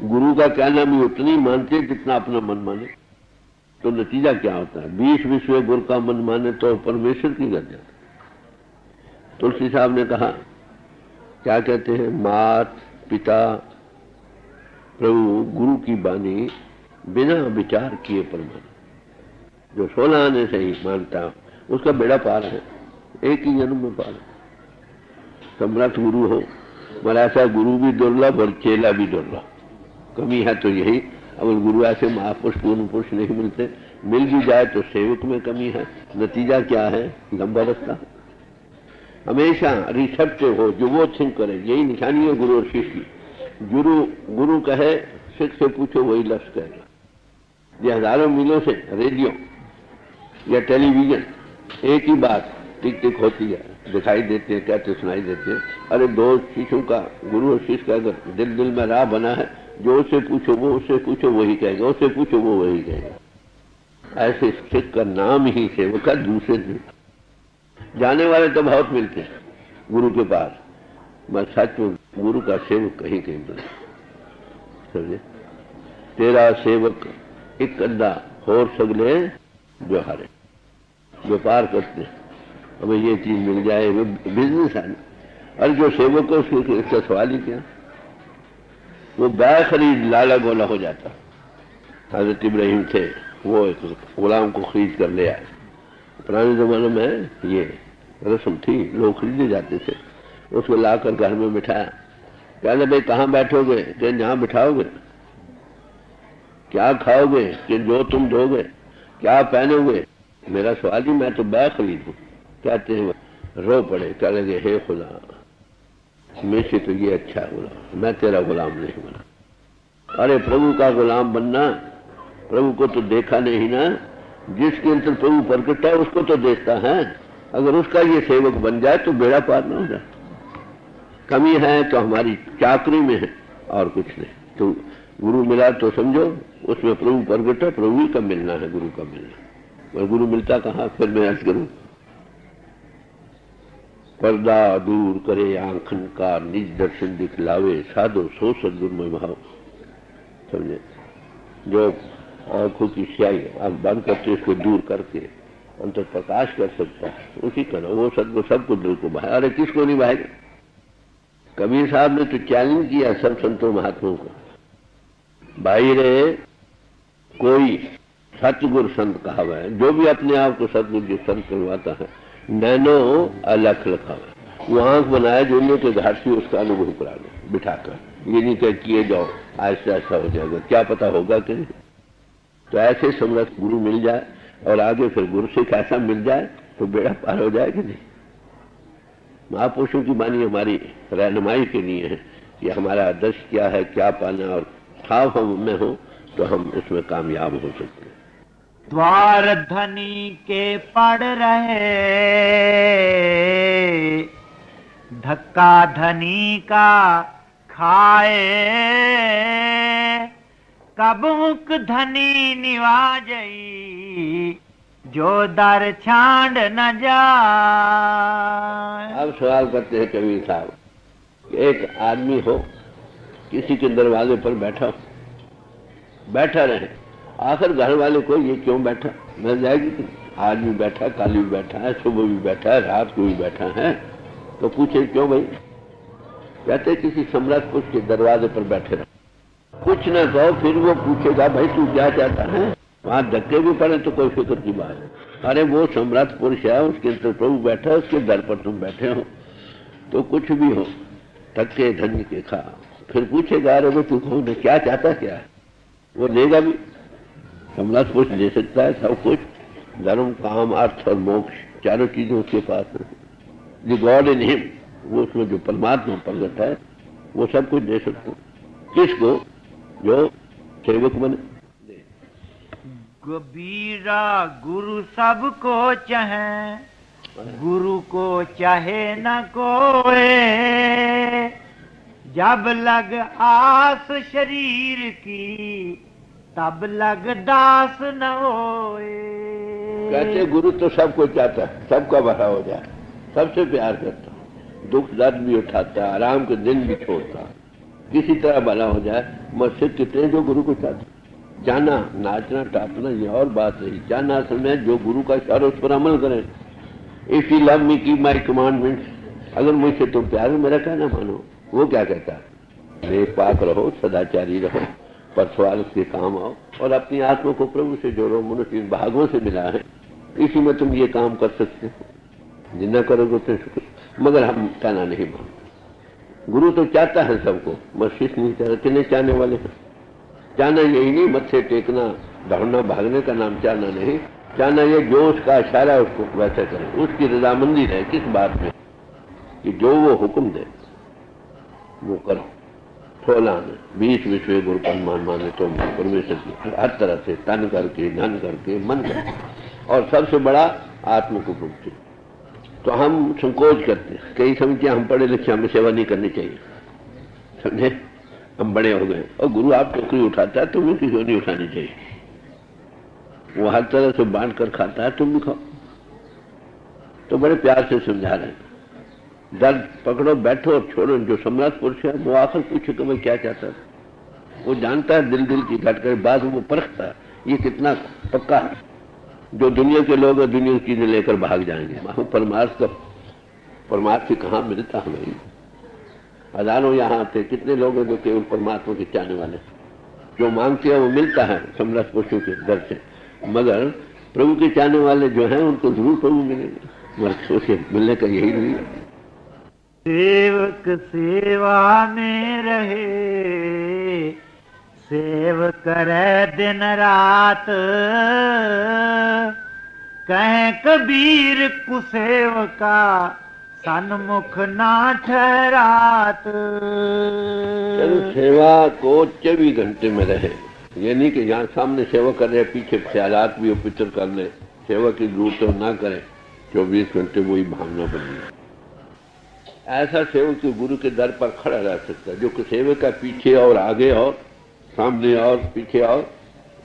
गुरु का कहना भी उतनी मानते हैं जितना अपना मन माने। तो नतीजा क्या होता है, 20 विश्व गुरु का मन माने तो परमेश्वर की कर जाता। तुलसी साहब ने कहा, क्या कहते हैं, मात पिता प्रभु गुरु की बानी बिना विचार किए परमाने। जो 16 आने से ही मानता उसका बेड़ा पार है, एक ही जन्म में पार है। समर्थ गुरु हो, मगर ऐसा गुरु भी दुर्लभ और चेला भी दुर्लभ। कमी है तो यही, अगर गुरु ऐसे महापुरुष पूर्ण पुरुष नहीं मिलते, मिल भी जाए तो सेवक में कमी है। नतीजा क्या है, लंबा रास्ता। हमेशा रिसेप्टिव हो, जो वो थिंक करे, यही निशानी है गुरु और शिष्य की। गुरु कहे, सिख से पूछो वही लफ्ज कहेगा। ये हजारों मीलों से रेडियो या टेलीविजन एक ही बात टिक टिक होती है, दिखाई देते हैं, कहते सुनाई देते हैं। अरे दो शिष्यों का, गुरु और शिष्य का अगर दिल दिल में राह बना है, जो उससे पूछो वो, उससे पूछो वही कहेगा, उससे पूछो वो वही कहेगा। ऐसे सिख का नाम ही सेवक है। दूसरे दिन जाने वाले तो बहुत मिलते हैं गुरु के पास, मैं सच में गुरु का सेवक कहीं कहीं मिला। समझे, तेरा सेवक एक अद्दा और सगले व्यवहार है, व्यापार करते हैं, हमें ये चीज मिल जाए, वो बिजनेस है। और जो सेवक है उसका सवाल ही क्या, वो बै खरीद लाला गोला हो जाता। हजरत इब्राहिम थे, वो एक गुलाम को खरीद कर ले आए। पुराने जमाने में ये रस्म थी, लोग खरीदे जाते थे। उसको लाकर घर में बिठाया, कहते भाई कहाँ बैठोगे, कि जहाँ बिठाओगे। क्या खाओगे, कि जो तुम दोगे। क्या पहनोगे, मेरा सवाल ही, मैं तो बै खरीदूं। कहते हैं रो पड़े, कह लगे हे खुदा, में से तो ये अच्छा गुलाम, मैं तेरा गुलाम नहीं बना। अरे प्रभु का गुलाम बनना, प्रभु को तो देखा नहीं ना, जिसके अंदर प्रभु प्रकट है उसको तो देखता है। अगर उसका ये सेवक बन जाए तो बेड़ा पार न हो जाए। कमी है तो हमारी चाकरी में है और कुछ नहीं। तो गुरु मिला तो समझो उसमें प्रभु प्रकट है, प्रभु ही का मिलना है, गुरु का मिलना। और गुरु मिलता कहाँ, फिर मैं अर्ज करूं, पर्दा दूर करे आंखन का, निज दर्शन दिखलावे, साधो सो सदगुरु भाव। समझे, जो आंखों की स्याही आप बंद करके इसको दूर करके अंतर प्रकाश कर सकता है, उसी का ना वो सदगुरु सबको दिल को बहाए। अरे किसको नहीं बहाएगा? कबीर साहब ने तो चैलेंज किया सब संतों महात्माओं को, भाई रे कोई सतगुरु संत कहा हुआ है, जो भी अपने आप को सतगुरु जो संत करवाता है, नैनो अलख लिखा हुआ, वो आंख बनाया जो के घाट से उसका अनुभव करा दो बिठाकर। ये नहीं कह किए जाओ, ऐसा ऐसा हो जाएगा, क्या पता होगा कि नहीं। तो ऐसे समर्थ गुरु मिल जाए और आगे फिर गुरु से कैसा मिल जाए तो बेड़ा पार हो जाए कि नहीं। महापुरुषों की वाणी हमारी रहनुमाई के लिए है कि हमारा आदर्श क्या है, क्या पाना, और ठाव हम में हो तो हम उसमें कामयाब हो सकते हैं। द्वार धनी के पड़ रहे, धक्का धनी का खाए, कब हुक धनी निवाजई, जो दर छांड न जाए। अब सवाल करते हैं कबीर साहब, एक आदमी हो किसी के दरवाजे पर बैठा रहे, आखिर घर वाले को ये क्यों बैठा, मिल जाएगी कि आज भी बैठा, कल भी बैठा है, सुबह भी बैठा है, रात को भी बैठा है, तो पूछे क्यों भाई। कहते किसी सम्राट पुरुष के दरवाजे पर बैठे रहो, कुछ न कहो, फिर वो पूछेगा भाई तू क्या चाहता है। वहां धक्के भी पड़े तो कोई फिक्र की बात है। अरे वो सम्राट पुरुष है, उसके अंदर प्रभु बैठा है, उसके दर पर तुम बैठे हो, तो कुछ भी हो धक्के धन्य के खा। फिर पूछेगा अरे वो तू कौन है, क्या चाहता क्या है, वो देगा भी। सम्राट पुरुष दे सकता है सब कुछ, धर्म काम अर्थ और मोक्ष चारों चीजें उसके पास है। द गॉड इन हिम, वो उसमें जो परमात्मा प्रगट है वो सब कुछ दे सकता है। किसको? जो सेवक बने। कबीरा गुरु सबको चाहे, गुरु को चाहे न कोई, जब लग आस शरीर की तब लग दास न होए। कहते गुरु तो सबको चाहता है, सबका भला हो जाए, सबसे प्यार करता, दुख दर्द भी उठाता, आराम के दिन भी छोड़ता, किसी तरह भला हो जाए। मस्जिद कितने जो गुरु को चाहते, जाना नाचना टापना ये और बात नहीं, जाना समय जो गुरु का इशारा उस पर अमल करें। If you love me keep my commandments, अगर मुझसे तुम प्यार हो मेरा कहना मानो। वो क्या कहता है, नेक पाक रहो, सदाचारी रहो, परसवाल के काम आओ और अपनी आत्मा को प्रभु से जोड़ो। मनुष्य इन भागों से मिला है, इसी में तुम ये काम कर सकते हो, जितना करोगे तो शुक्र। मगर हम कहना नहीं मानते। गुरु तो चाहता है सबको, मस्जिद नहीं चाहता। कितने चाहने वाले हैं? चाहना यही नहीं मत्थे टेकना दौड़ना भागने का नाम चाहना नहीं, चाहना ये जो उसका इशारा है उसको वैसे करें, उसकी रजामंदी रहे। किस बात में? कि जो वो हुक्म दे वो करो। 16 में 20 विश्व गुरु परमान माने तो परमेश्वर की हर तरह से तन करके धन करके मन करके, और सबसे बड़ा आत्म को मुक्ति। तो हम संकोच करते हैं, कई समझते हम पढ़े लिखे, हमें सेवा नहीं करनी चाहिए, समझे, हम बड़े हो गए। और गुरु आप टोकरी उठाता है, तुम्हें क्यों नहीं उठानी चाहिए? वो हर तरह से बांट कर खाता है, तुम भी खाओ। तो बड़े प्यार से समझा रहे हैं, दर्द पकड़ो, बैठो और छोड़ो। जो सम्राट पुरुष है वो आखिर पूछे कि मैं क्या चाहता है, वो जानता है दिल दिल की घट कर बाद वो परखता है ये कितना पक्का है। जो दुनिया के लोग दुनिया की चीजें लेकर भाग जाएंगे, परमार्थ कहाँ मिलता हमें? हजारों यहाँ थे, कितने लोग हैं जो केवल परमात्मा के चाहने वाले, जो मांगते हैं वो मिलता है सम्राट पुरुषों के दर से। मगर प्रभु के चाहने वाले जो हैं उनको जरूर प्रभु मिलेंगे, मगर उसे मिलने का यही नहीं है। सेवक सेवा में रहे, सेव करे दिन रात, कहें कबीर कुसेवका सन्मुख ना ठहरात। सेवा को 24 घंटे में रहे, ये नहीं कि यहाँ सामने सेवा कर रहे पीछे ख्यालात भी उपचित कर ले, सेवा की जरूरत तो ना करें, 24 घंटे वही भावना बनी। ऐसा सेवक तो गुरु के दर पर खड़ा रह सकता है, जो कि सेवक का पीछे और आगे और सामने और पीछे और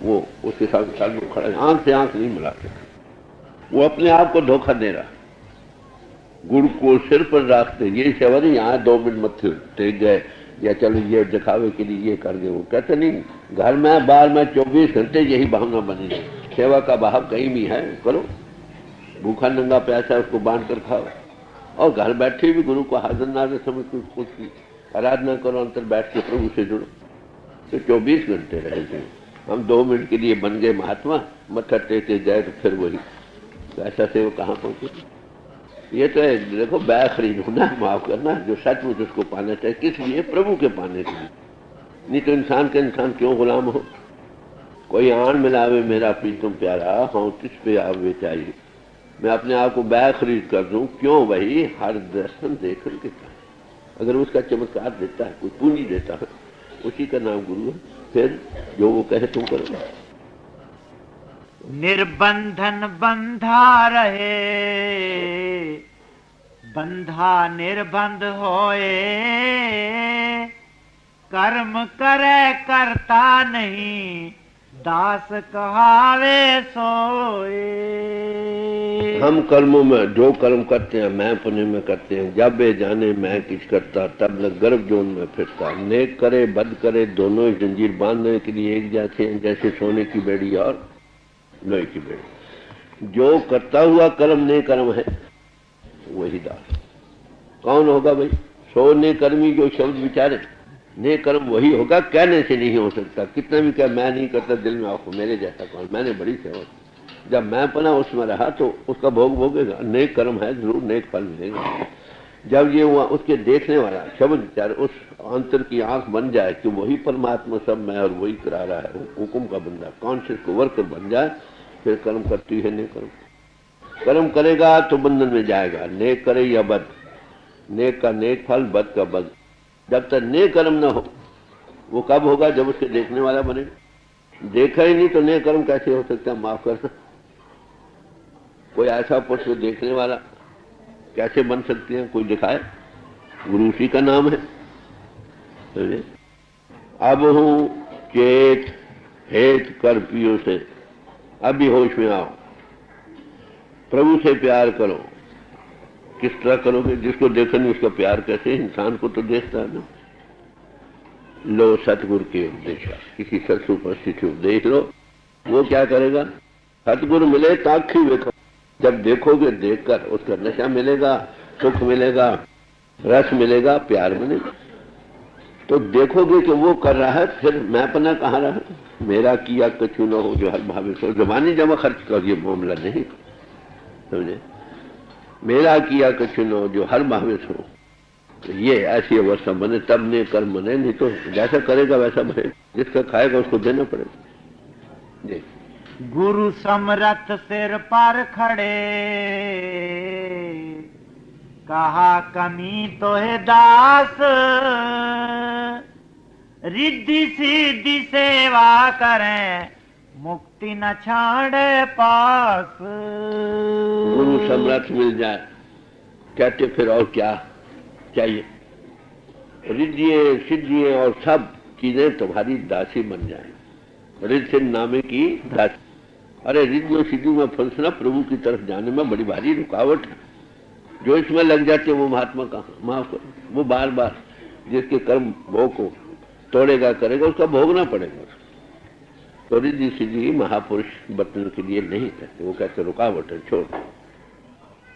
वो उसके साथ में खड़ा है, आंख से आंख नहीं मिला सकता। वो अपने आप को धोखा दे रहा। गुरु को सिर पर रखते ये सेवा नहीं, यहाँ 2 मिनट मत टेक गए या चलो ये दिखावे के लिए ये कर गए, वो कहते नहीं। घर में बाहर में 24 घंटे यही भावना बनी है। सेवा का भाव कहीं भी है, करो। भूखा नंगा प्यासा उसको बांध कर खाओ, और घर बैठे भी गुरु को हाजिर नाजिर समझ कर उसकी आराधना करो, अंतर बैठ के प्रभु से जुड़ो। तो 24 घंटे रहेंगे। हम 2 मिनट के लिए बन गए महात्मा, मत्था टेके जाए तो फिर वही, तो ऐसा से वो कहाँ पहुंचे। ये तो है, देखो बैग खरीद होना, माफ करना, जो सचमुच उसको पाना चाहिए। किस लिए? प्रभु के पाने के लिए। नहीं तो इंसान के इंसान क्यों गुलाम हो। कोई आन मिलावे मेरा प्रीतम प्यारा, हाँ किस पे आवे चाहिए। मैं अपने आप को बैग खरीद कर दूं, क्यों भाई? हर दर्शन देख के अगर उसका चमत्कार देता है, कोई पूंजी देता है, उसी का नाम गुरु है। फिर जो वो कहे तुम करो। निर्बंधन बंधा रहे, बंधा निर्बंध होए। कर्म करे करता नहीं, दास कहावे सोए। हम कर्मों में जो कर्म करते हैं मैं पुण्य में करते हैं, जब बे जाने मैं किस करता, तब लग गर्भ जोन में फिरता। नेक करे बद करे दोनों ही जंजीर बांधने के लिए एक जाते हैं, जैसे सोने की बेड़ी और लोहे की बेड़ी। जो करता हुआ कर्म नेक कर्म है वही दास। कौन होगा भाई? सोने कर्मी जो शब्द विचारे, नेक कर्म वही होगा, कहने से नहीं हो सकता। कितना भी कह मैं नहीं करता, दिल में आखो मेरे जैसा कौन, मैंने बड़ी सेवा की। जब मैं पना उसमें रहा तो उसका भोग भोगेगा। नेक कर्म है, जरूर नेक फल मिलेगा। जब ये हुआ उसके देखने वाला शब्द विचार उस अंतर की आंख बन जाए कि वही परमात्मा सब मैं और वही करा रहा है, हुक्म का बंदा कॉन्शियस को वर्कर बन जाए, फिर कर्म करती है नेक कर्म। कर्म करेगा तो बंधन में जाएगा, नेक करे या बद। नेक का नेक फल, बद का बद। जब तक नेक कर्म न हो, वो कब होगा? जब उसके देखने वाला बने। देखा ही नहीं तो नेक कर्म कैसे हो सकता है? माफ करना, कोई ऐसा पुरुष देखने वाला कैसे बन सकते हैं? कोई दिखाए, गुरु उसी का नाम है। अब हूं चेत हेत कर पियो से, अभी होश में आओ, प्रभु से प्यार करो। किस तरह करोगे? जिसको देखो नहीं उसका प्यार कैसे? इंसान को तो देखता है ना। लो सतगुरु के उपदेश, किसी सत्सु उपस्थिति उपदेश लो। वो क्या करेगा? सतगुरु मिले ताकि देखो। जब देखोगे देखकर उसका नशा मिलेगा, सुख मिलेगा, रस मिलेगा, प्यार मिलेगा। तो देखोगे कि वो कर रहा है, फिर मैं अपना कहाँ रहा? मेरा किया कछु न हो जो हर भावे सो। जबानी जमा खर्च कर, ये मामला नहीं, समझे? मेरा किया कछु न हो जो हर भावे सो। तो ये ऐसी अवस्था बने तब ने कर्म बने, नहीं तो जैसा करेगा वैसा बने। जिसका खाएगा उसको देना पड़ेगा। देख गुरु समरथ सिर पर खड़े, कहा कमी तो है दास। रिद्धि सिद्धि सेवा करें, मुक्ति न छाड़े पास। गुरु समरथ मिल जाए, कहते फिर और क्या चाहिए? रिद्धियां सिद्धियां और सब चीजें तुम्हारी दासी बन जाए। रिद्ध सिद्ध नामे की दासी। अरे रिद्ध और सिद्धि में फंसना प्रभु की तरफ जाने में बड़ी भारी रुकावट है। जो इसमें लग जाते वो महात्मा कहाँ? माफ करो, वो बार बार जिसके कर्म भोग को तोड़ेगा करेगा, उसका भोगना पड़ेगा। तो रिद्धि सिद्धि महापुरुष बचने के लिए नहीं कहते, वो कहते रुकावट है, छोड़।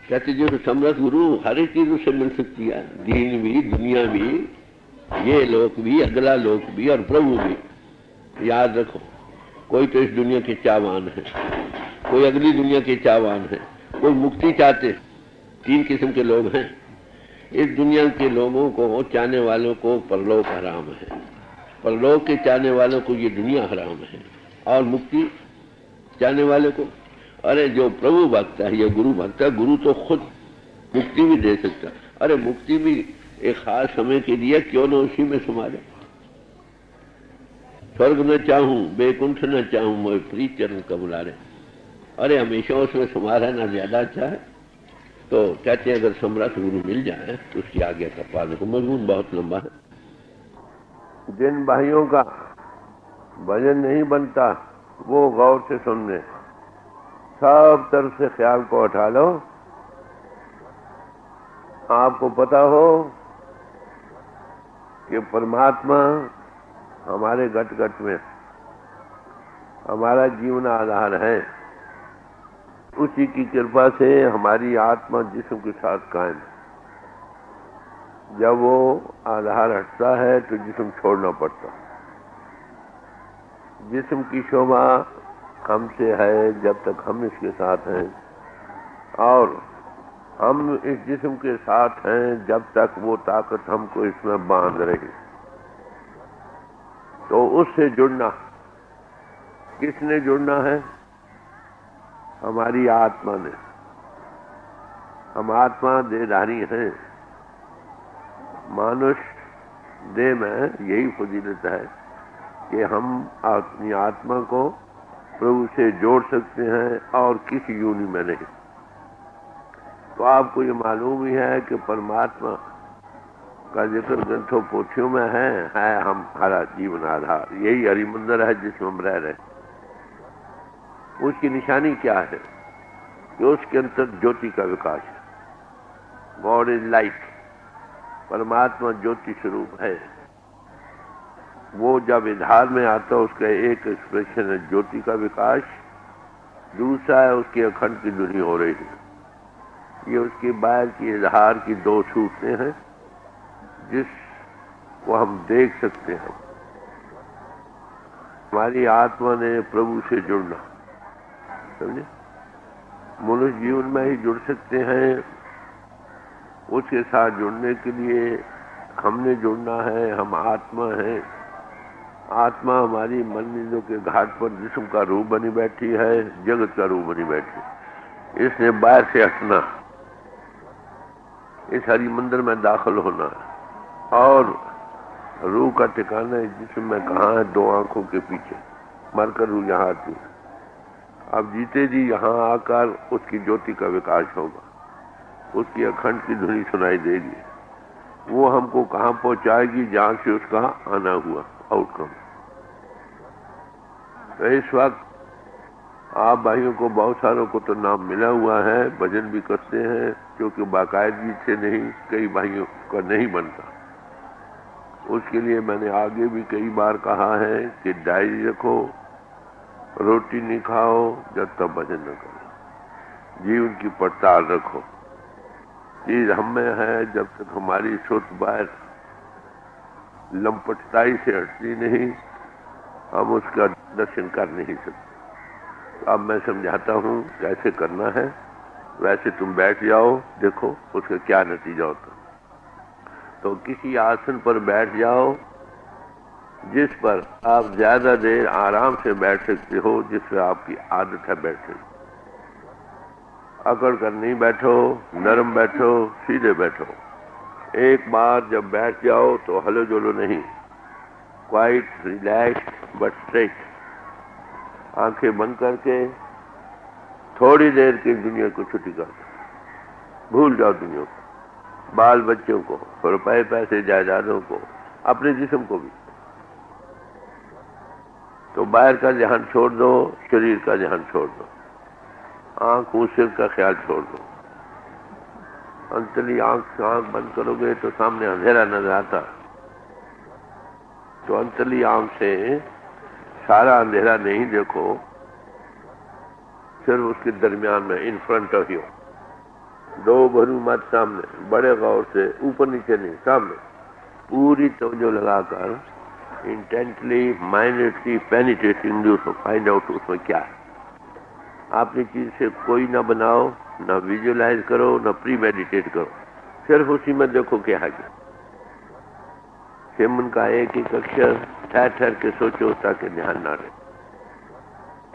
कहते जो समर्थ गुरु हर एक चीज उससे मिल सकती है, दीन भी, दुनिया भी, ये लोक भी, अगला लोक भी और प्रभु भी। याद रखो, कोई तो इस दुनिया के चाहवान है, कोई अगली दुनिया के चाहवान है, कोई मुक्ति चाहते। 3 किस्म के लोग हैं। इस दुनिया के लोगों को, चाहने वालों को परलोक हराम है, परलोक के चाहने वालों को ये दुनिया हराम है, और मुक्ति चाहने वाले को, अरे जो प्रभु भक्त है, ये गुरु भक्त है, गुरु तो खुद मुक्ति भी दे सकता। अरे मुक्ति भी एक खास समय के लिए, क्यों न उसी में समा जाए। स्वर्ग न चाहूं, बैकुंठ न चाहूं, मोह प्रीत चरण कमलारे। अरे हमेशा उसमें समा रहना ज्यादा अच्छा है। तो कहते हैं अगर सम्राट गुरु मिल जाए तो उसकी आज्ञा का पालन को। मजमून बहुत लंबा है। जिन भाइयों का भजन नहीं बनता वो गौर से सुन ले। सब तरफ से ख्याल को हटा लो। आपको पता हो कि परमात्मा हमारे घट घट में हमारा जीवन आधार है। उसी की कृपा से हमारी आत्मा जिस्म के साथ कायम है। जब वो आधार हटता है तो जिस्म छोड़ना पड़ता। जिस्म की शोभा हमसे है जब तक हम इसके साथ हैं, और हम इस जिस्म के साथ हैं जब तक वो ताकत हमको इसमें बांध रही। तो उससे जुड़ना, किसने जुड़ना है? हमारी आत्मा ने। हम आत्मा देहधारी हैं। मनुष्य देह में यही फजीलत है कि हम अपनी आत्मा को प्रभु से जोड़ सकते हैं और किसी योनि में नहीं। तो आपको ये मालूम ही है कि परमात्मा का जिक्र ग्रंथों पोथियों में है हमारा जीवन आधार। यही हरिमंदिर है जिसमें हम रह रहे हैं। उसकी निशानी क्या है कि उसके अंदर ज्योति का विकास है। God is light. परमात्मा ज्योति स्वरूप है। वो जब इधार में आता है उसका एक एक्सप्रेशन है ज्योति का विकास, दूसरा है उसकी अखंड की धुनी हो रही है। ये उसकी बाहर की इजहार की दो सूरतें हैं जिसको हम देख सकते हैं। हमारी आत्मा ने प्रभु से जुड़ना, समझे? मनुष्य जीवन में ही जुड़ सकते हैं। उसके साथ जुड़ने के लिए हमने जुड़ना है। हम आत्मा हैं। आत्मा हमारी मन नींदों के घाट पर जिस्म का रूप बनी बैठी है, जगत का रूप बनी बैठी। इसने बाहर से हटना, इस हरि मंदिर में दाखिल होना, और रूह का ठिकाना जिस्म में कहाँ है? दो आंखों के पीछे मरकर रूह यहाँ आती है। अब जीते जी यहाँ आकर उसकी ज्योति का विकास होगा। उसकी अखंड की धुनी सुनाई देगी। वो हमको कहाँ पहुंचाएगी? जहां से उसका आना हुआ, आउटकम। तो इस वक्त आप भाइयों को, बहुत सारों को तो नाम मिला हुआ है, भजन भी करते हैं, क्योंकि बाकायदगी से नहीं, कई भाइयों का नहीं बनता। उसके लिए मैंने आगे भी कई बार कहा है कि डायरी रखो, रोटी नहीं खाओ जब तक भजन न करो। जीवन की पड़ताल रखो। चीज हम में है जब तक हमारी सोच बाहर लंपटताई से हटती नहीं, हम उसका दर्शन कर नहीं सकते। अब मैं समझाता हूँ कैसे करना है। वैसे तुम बैठ जाओ, देखो उसका क्या नतीजा होता। तो किसी आसन पर बैठ जाओ जिस पर आप ज्यादा देर आराम से बैठ सकते हो, जिससे आपकी आदत है बैठने। अकड़ कर नहीं बैठो, नरम बैठो, सीधे बैठो। एक बार जब बैठ जाओ तो हलो जोलो नहीं, क्वाइट रिलैक्स बट स्ट्रेट। आंखें बंद करके थोड़ी देर की दुनिया को छुट्टी कर दो। भूल जाओ दुनिया को, बाल बच्चों को, रुपए पैसे जायदादों को, अपने जिस्म को भी। तो बाहर का ध्यान छोड़ दो, शरीर का ध्यान छोड़ दो, आंख सिर का ख्याल छोड़ दो। अंतली आंख बंद करोगे तो सामने अंधेरा नजर आता। तो अंतली आंख से सारा अंधेरा नहीं देखो, सिर्फ उसके दरमियान में, इन फ्रंट ऑफ यू। दो भरू मत सामने, बड़े गौर से, ऊपर नीचे नहीं, सामने पूरी तवज्जो लगाकर इंटेंटली, माइन्यूटली, पेनिट्रेटिंगली उसको फाइंड आउट उसमें क्या है। आपने चीज से कोई ना बनाओ, ना विजुअलाइज करो, ना प्री मेडिटेट करो, सिर्फ उसी में देखो क्या है। सिमन का एक एक अक्षर ठहर ठहर के सोचो ताकि ध्यान ना रहे।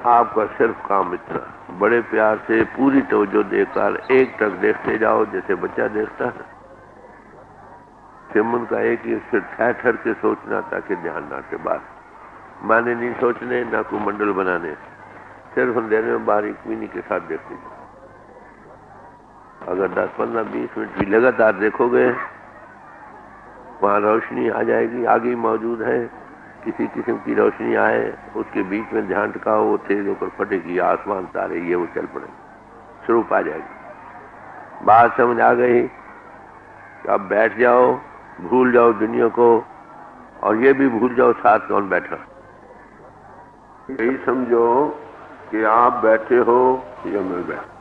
आपका सिर्फ काम इतना, बड़े प्यार से पूरी तवज्जो देकर एक टक देखते जाओ जैसे बच्चा देखता है। सिमन का एक ही सिर ठहर के सोचना ताकि ध्यान ना हटे। बात माने नहीं सोचने, ना कोई मंडल बनाने, सिर्फ अंधेरे में बारीक मीनी के साथ देखते जाओ। अगर 10, 15, 20 मिनट भी लगातार देखोगे वहां रोशनी आ जाएगी, आगे मौजूद है। किसी किस्म की रोशनी आए उसके बीच में ध्यान टिकाओ, वो तेज होकर फटेगी, आसमान तारे ये वो चल पड़ेंगे, स्वरूप आ जाएगी। बात समझ आ गई? अब बैठ जाओ, भूल जाओ दुनिया को, और ये भी भूल जाओ साथ कौन बैठा। यही समझो कि आप बैठे हो या मैं बैठा।